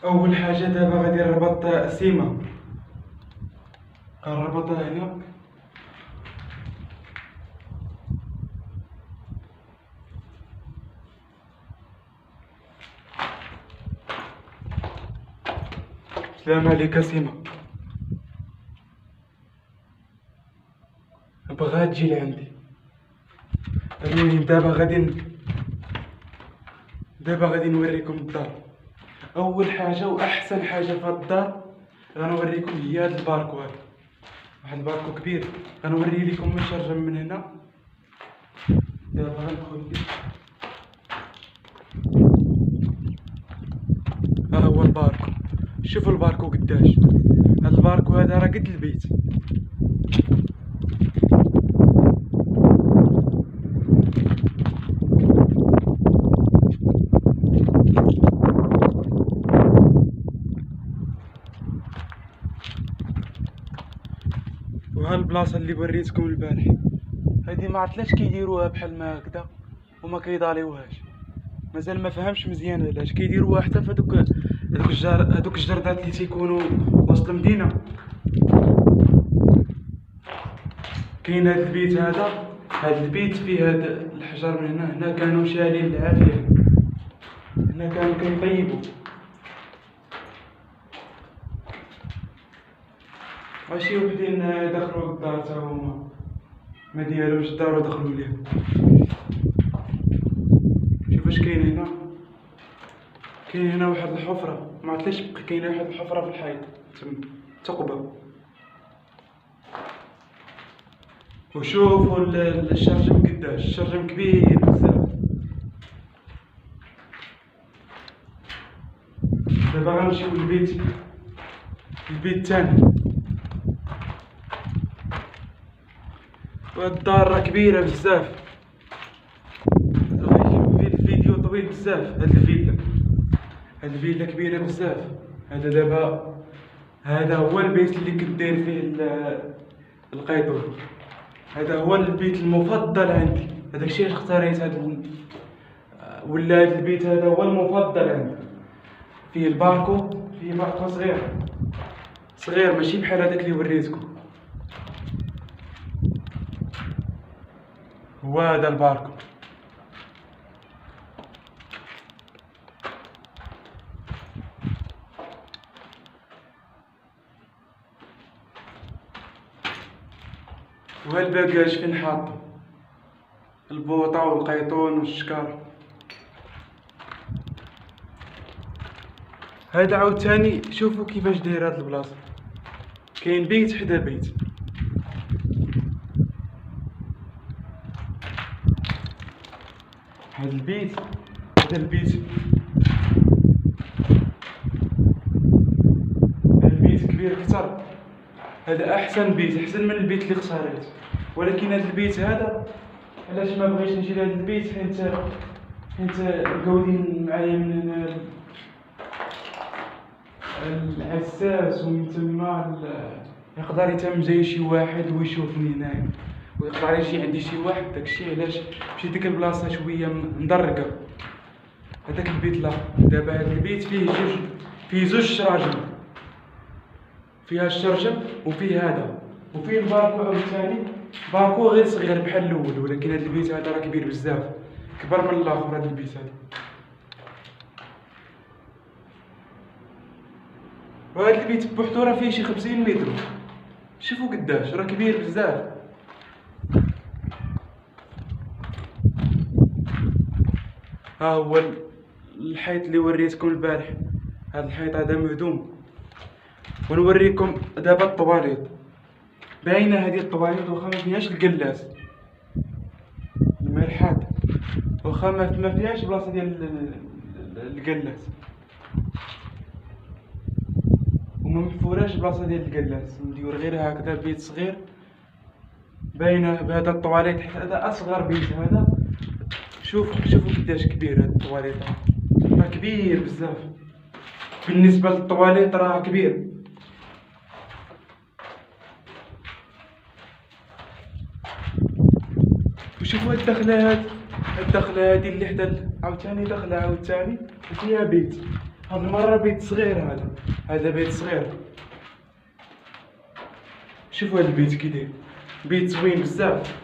اول حاجه دابا غادي نربط السيمه. غنربطها هنا. السلام عليك سيمه، بغا تجي لعندي. المهم دابا غادي نوريكم الدار. اول حاجه واحسن حاجه في هاد الدار غنوريكم هي هاد الباركو. هذا واحد الباركو كبير، غنوري لكم مشرجم من هنا. دابا غندخل فيه. ها هو الباركو، شوفوا الباركو قداش. هاد الباركو هذا راه قد البيت. وها البلاصه اللي وريتكم البارح، هادي ما عرفتلاش كيديروها بحال ما هكذا وما كيضاليوهاش. مازال ما فهمش مزيان علاش كيديروها حتى في هادوك الجردات اللي تيكونوا وسط المدينه. كاين هاد البيت هاد البيت فيه هاد الحجر من هنا كانوا شالين العافيه. هنا كانوا كيطيبوا. ماشي وحدين دخلوا للدار تا هما ما ديالوش الدار ودخلوا ليها. شوف اش كاين هنا. كاين هنا واحد الحفره، ما عرفتلاش كاينه واحد الحفره في الحيط تما ثقبه. وشوفوا الشرجم قداش، الشرجم كبير بزاف. دابا غنمشيو للبيت الثاني. وهاد الدار راه كبيره بزاف، في الفيديو طويل بزاف. هاد الفيلا كبيره بزاف. هذا هو البيت اللي كنت داير فيه القيطون. هذا هو البيت المفضل عندي. هذاك الشيء علاش اختاريت ولا هذا البيت هذا هو المفضل عندي. فيه الباركو، فيه باركو صغير ماشي بحال هذاك اللي وريتكم. هو هذا الباركو. وهالباكاج فين حاطو البوطه والقيطون والشكار. هذا عاوتاني شوفوا كيفاش داير هاد البلاصه. كاين بيت حدا بيت. هاد البيت كبير اكثر. هذا احسن بيت، احسن من البيت اللي اختاريت. ولكن هذا البيت هذا علاش ما بغيتش نجي لهذا البيت؟ حيت مقودين معايا من هنا العساس، ومن تما يقدر يتم جاي شي واحد ويشوفني هنايا، ويقدر يجي عندي شي واحد. داكشي علاش مشيت ديك البلاصه شويه مدرقه. هذاك البيت لا. دابا هذا البيت فيه زوج شراجم، فيها الشرجم وفيه هذا، وفيه الباركو عاوتاني. باركو غير صغير بحال الاول، ولكن هذا البيت هذا راه كبير بزاف، كبر من الاخر. هذا البيت هذا، وهذا البيت بوحدو راه فيه شي 50 متر. شوفوا قداش راه كبير بزاف. ها هو الحيط اللي وريتكم البارح. هذا الحيط هذا مهدوم. ونوريكم دابا الطواليط. باينه هذه الطواليط واخا ما فيهاش الكلاس المرحاض، واخا ما فيهاش بلاصه ديال الكلاس، وما محفوراش بلاصه ديال الكلاس. مديور غير هكذا بيت صغير. باينه بهذا الطواليط، حيت هذا اصغر بيت. هذا شوفوا قداش كبير هذا الطواليط. راه كبير بزاف بالنسبه للطواليط، راه كبير. وشوفوا الدخله هذه اللي حدا عاوتاني دخله عاوتاني فيها بيت. هاد المرة بيت صغير، هذا بيت صغير. شوفوا هاد البيت كي داير، بيت زوين بزاف.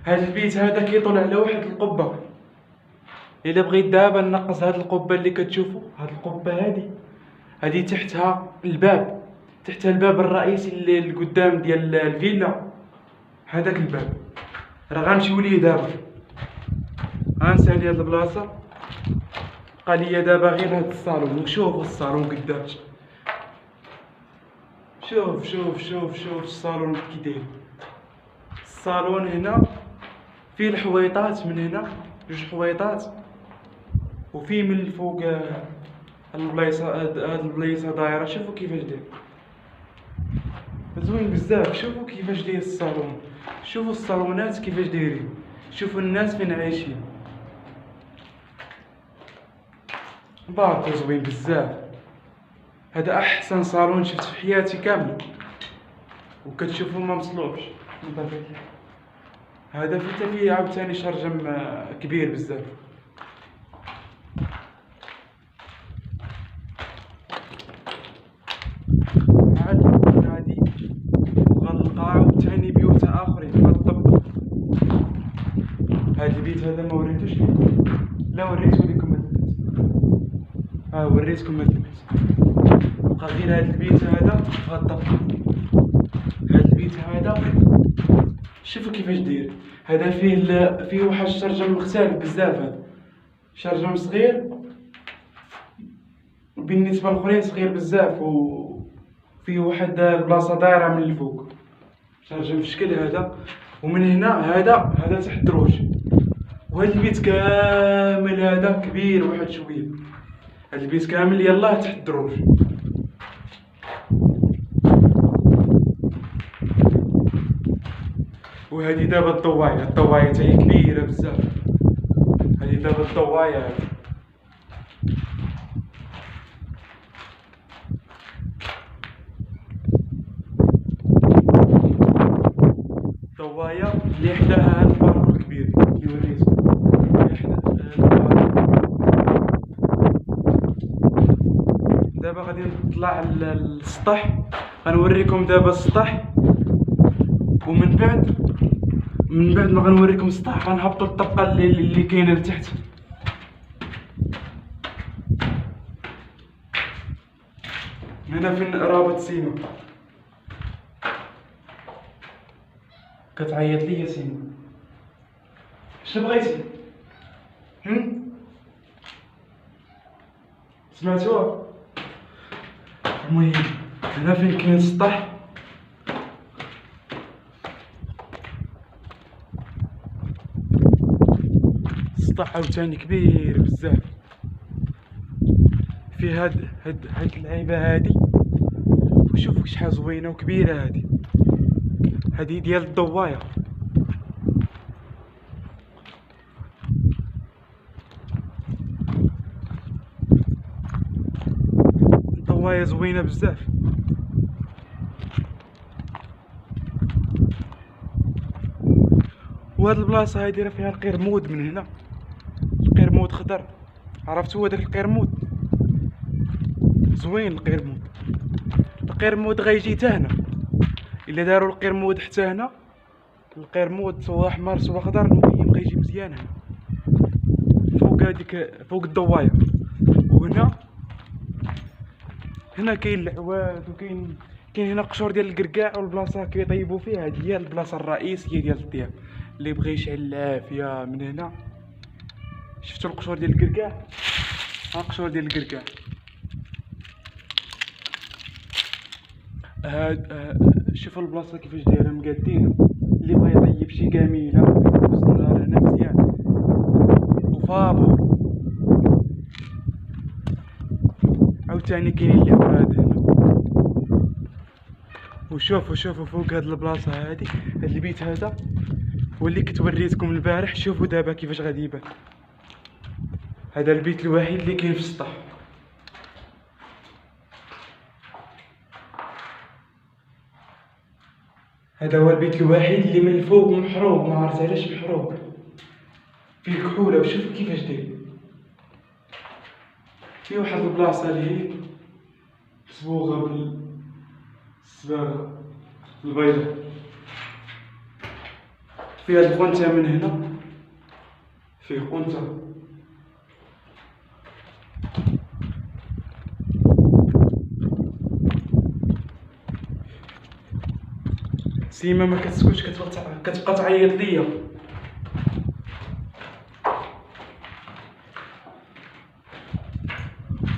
هاد البيت هذا كيطل على واحد القبة. الا بغيت دابا نقص هاد القبة اللي كتشوفوا، هاد القبة هادي تحتها الباب، تحتها الباب الرئيسي اللي قدام ديال الفيلا. هذاك الباب راه غنمشيو ليه دابا. غنسالي هاد البلاصة، بقى ليا دابا غير هاد الصالون. وشوفوا الصالون قداش، شوف الصالون كي داير. الصالون هنا فيه الحويطات، من هنا جوج حويطات، وفيه من الفوق البلايصه. هاد البلايصه دايره، شوفوا كيفاش داير، زوين بزاف. شوفوا كيفاش داير الصالون، شوفوا الصالونات كيفاش دايرين، شوفوا الناس فين عايشين. بارك زوين بزاف. هذا احسن صالون شفت في حياتي كامله، وكتشوفوا ما مصلوبش. هذا فيه عاوتاني شرجم كبير بزاف. غادي وغنلقى عاوتاني بيوت اخرين غنطبق. هاد البيت هذا ما وريتوش لكم، لا وريتو لكم هاد البيت. وريتكم هاد البيت، بقى غير هاد البيت هذا غنطبق. هاد البيت هذا شوفوا كيفاش داير. هذا فيه واحد الشرجم مختلف بزاف. هذا شرجم صغير بالنسبه للاخرين، صغير بزاف، وفيه واحد البلاصه دايره من الفوق، شرجم في شكل هذا. ومن هنا هذا تحت الدروج. وهذا البيت كامل هذا كبير واحد شويه. هذا البيت كامل يلاه تحت الدروج. وهذه دابا الضوايه تاهي كبيره بزاف. هذه دابا الضوايه. الضوايه اللي حداها هذا البارك الكبير اللي وريتو، اللي حدا دابا غادي نطلع للسطح. غنوريكم دابا السطح، ومن بعد ما غنوريكم السطح غنهبطوا الطبقه اللي كاينه لتحت. هنا فين رابط سيما. كتعيط ليا سيما، شنو بغيتي؟ سمعتوها؟ المهم هنا فين كاين السطح. السطح عاوتاني كبير بزاف. فيه هاد اللعيبه هادي، وشوفوا شحال زوينه وكبيره. هادي ديال الضوايه. الضوايه زوينه بزاف. وهاد البلاصه هادي راه فيها القرمود. من هنا القرمود خضر، عرفتوا هذاك القرمود زوين. القرمود غيجي حتى هنا. الا داروا القرمود حتى هنا، القرمود سواء احمر سواء خضر، المهم غيجي مزيان هنا فوق الضوايه. وهنا كاين العواد، وكاين هنا قشور ديال الكركاع، والبلاصه كيطيبوا فيها. هذه هي البلاصه الرئيسيه ديال الطياب. اللي بغى يشعل العافيه من هنا. شفتوا القشور ديال الكركاع؟ القشور ديال الكركاع. شوفوا البلاصه كيفاش دايره مقادينه. اللي بغى يطيب شي كاميله وسط النهار هنا مزيان وفابور. عاوتاني كاينين العواد هنا. وشوفوا فوق هاد البلاصه هاد البيت هذا هو اللي كنت وريتكم البارح. شوفوا دابا كيفاش غادي يبان. هذا البيت الوحيد اللي كاين في السطح. هذا هو البيت الوحيد اللي من الفوق محروق، ما عرفت علاش محروق، فيه كحوله. وشوفوا كيفاش داير. في واحد البلاصة اللي هي مصبوغة بالصباغة البيضاء، فيها القنتة من هنا، فيه قنتة سيما ما كتسكتش، كتبقى تعيط ليا.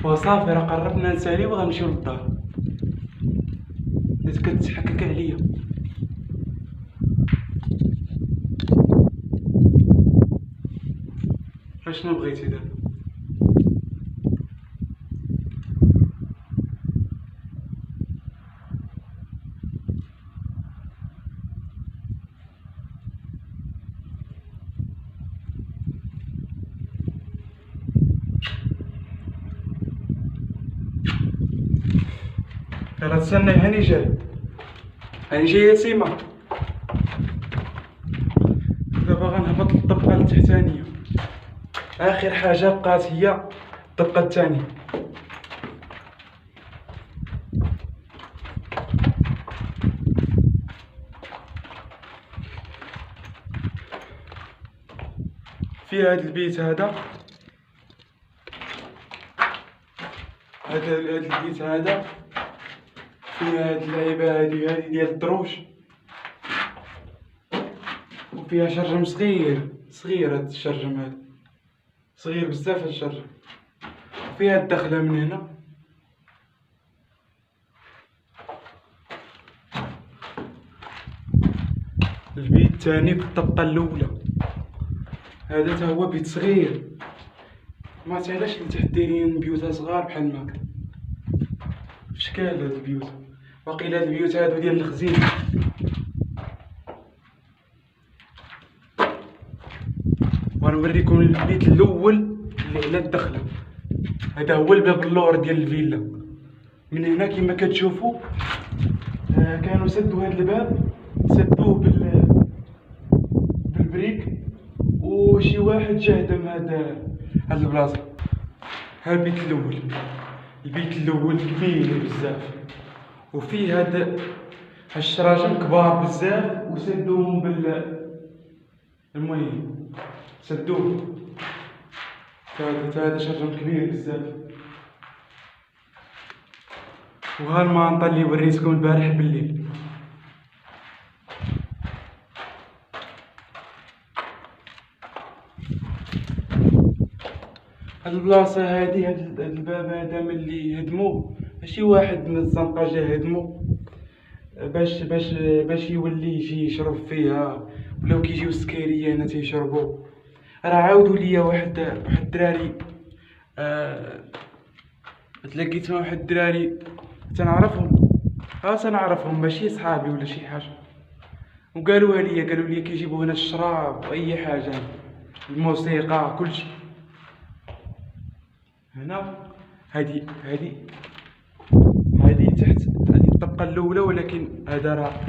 وصافي راه قربنا نسالي وغنمشيو للدار، بدات كتحكك عليا. اشنو بغيتي دابا؟ يلا تسنى، هاني جاي، هاني جاي يا سيما. دابا غنهبط للطبقة التحتانية، آخر حاجة بقات هي الطبقة الثانية. في هاد البيت هذا، هاد البيت هذا فيها هاد اللعيبة هادي ديال الدروج، وفيها شرجم صغير هاد الشرجم هذا صغير بزاف هاد الشرجم، وفيها الدخلة من هنا. البيت الثاني في الطبقة الأولى، هذا تا هو بيت صغير، ما تعلاش لتحت دايرين بيوتا صغار بحال ما هكدا في شكال هاد البيوت. واقيلا هاد البيوت هادو ديال الخزين. ونوريكم البيت الاول اللي على الدخله، هذا هو الباب اللور ديال الفيلا. من هنا كما كتشوفوا كانوا سدوا هذا الباب، سدوه بالبريك، وشي واحد جا هدم هاد البلاصه. ها البيت الاول، البيت الاول كبير بزاف، وفيه هاد الشراجم كبار بزاف، وسدوهم المهم سدوه. هذا شجر كبير بزاف. وها المنطقة اللي وريتكم البارح بالليل. هاد البلاصة هادي، هاد الباب هذا ملي هدموه، ماشي واحد من الزنقة جا هدمو باش يولي يجي يشرب فيها، ولاو كيجيو السكيرية هنا تيشربو. راه عاودوا ليا واحد الدراري، تلاقيت مع واحد الدراري تنعرفهم ماشي صحابي ولا شي حاجه، وقالوا لي كيجيبوا هنا الشراب واي حاجه، الموسيقى كلشي هنا. هادي تحت، هادي الطبقه الاولى، ولكن هذا راه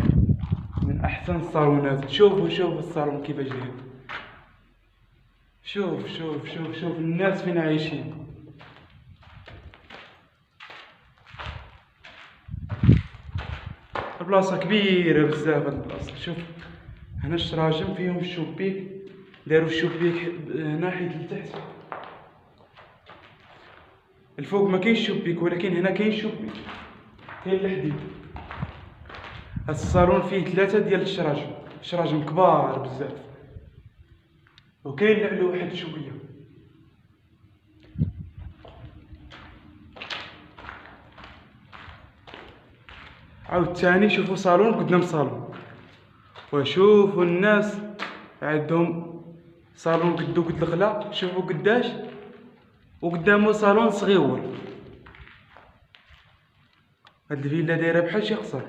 من احسن الصالونات. شوفوا الصالون كيفاش داير، شوف الناس فين عايشين. البلاصه كبيره بزاف هاد البلاصه. شوف هنا الشراجم فيهم الشوبيك، داروا الشوبيك ناحيه لتحت، الفوق ما كاينش شوبيك، ولكن هنا كاين شوبيك، كاين الحديد. هاد الصالون فيه 3 ديال الشراجم كبار بزاف، وكاين العلو واحد شويه. عاود ثاني شوفوا صالون قدام صالون، وشوفوا الناس عندهم صالون قدو قد الغلا، شوفوا قداش، وقدامو صالون صغيور. هاد الفيلا دايره بحال شي قصر.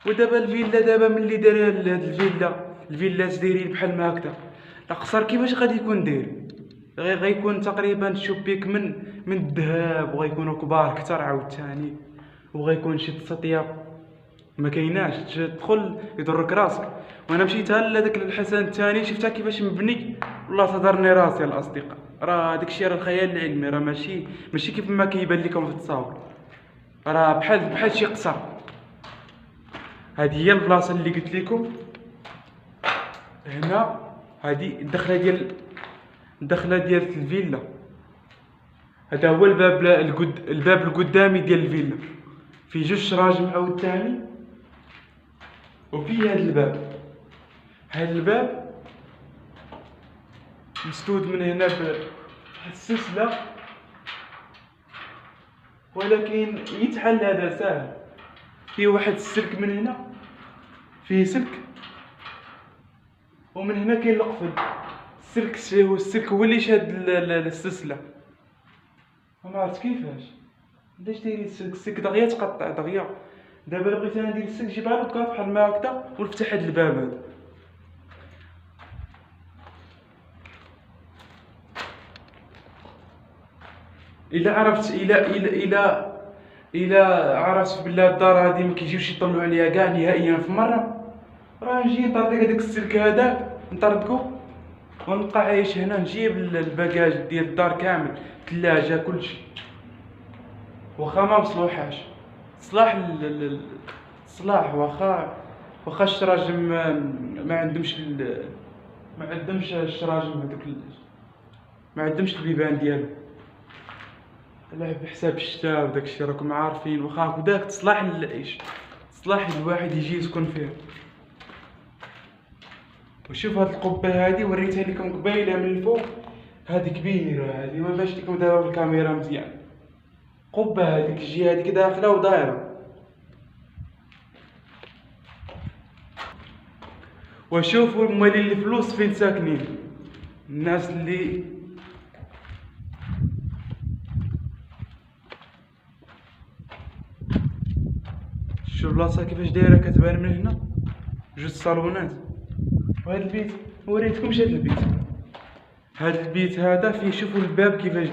ودابا الفيلا ملي دايره هاد الفيلات دايرين بحال ما هكذا، القصر كيفاش غادي يكون داير؟ غيكون تقريبا شوبيك من الذهب، وغيكونوا كبار كثر عاود ثاني، وغيكون شي تسطيه ما كايناش، تدخل يضرك راسك. وانا مشيت لهداك الحسن الثاني، شفتها كيفاش مبني، والله تضرني راسي الاصدقاء. راه داكشي راه الخيال العلمي، راه ماشي كيف ما كيبان لكم في التصاور، راه بحال شي قصر. هذه هي البلاصه اللي قلت لكم هنا. هذه الدخله ديال الفيلا. هذا هو الباب القدامي ديال الفيلا، فيه جوج شراجم عاوتاني، وفيه هذا الباب مسدود من هنا بواحد السلسله، ولكن يتحل هذا ساهل. فيه واحد السلك من هنا، فيه سلك، ومن هنا كاين القفل. السلك هو اللي شاد السلسله. ما عرفت كيفاش، علاش دايرين السلك دغيا تقطع دغيا. دابا الا بغيت انا ندير السلك جيبها لك بحال ما هكذا ونفتح هاد الباب هذا. الا عرفت الا عرفت بلا الدار هادي ما كيجيوش يطلعوا عليها كاع نهائيا في مره، راه نجي نطردك هذاك السلك هذاك، نطردكو ونبقى عايش هنا. نجيب الباكاج ديال الدار كامل، الثلاجه كلشي، واخا ما مصلوحاش صلاح واخا الشراجم ما عندهمش الشراجم هذوك، ما عندهمش البيبان ديالو، على بحساب الشتا وداك الشيء راكم عارفين. واخا هكذاك تصلاح الواحد يجي يسكن فيها. وشوف هاد القبه هادي وريتها لكم قبيله من الفوق، هادي كبيره، هادي ما باش لكم دابا بالكاميرا مزيان. قبه هاديك الجهه هاديك داخله ودايره. وشوفوا مالين الفلوس فين ساكنين، الناس اللي شوف البلاصه كيفاش دايره، كتبان من هنا جوج صالونات. وهذا البيت وريتكمش هذا البيت هذا فيه، شوفوا الباب كيفاش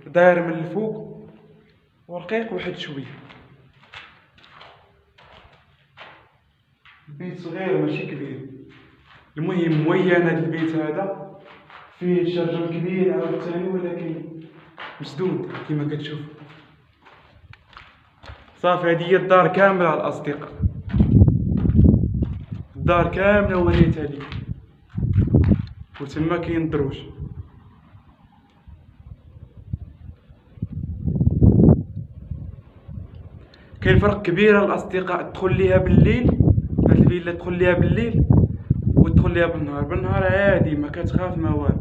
داير من الفوق ورقيق واحد شويه. البيت صغير ماشي كبير. المهم موين هذا البيت هذا فيه شرجم كبير عاوتاني، ولكن مسدود كما كتشوف. صافي هذه هي الدار كامله الاصدقاء، الدار كامله وريتها لي، وتما كاين الدروج. كاين فرق كبير الاصدقاء، تدخل ليها بالليل، هاد الفيلا تدخل ليها بالليل وتدخل ليها بالنهار. بالنهار عادي ما كتخاف ما والو.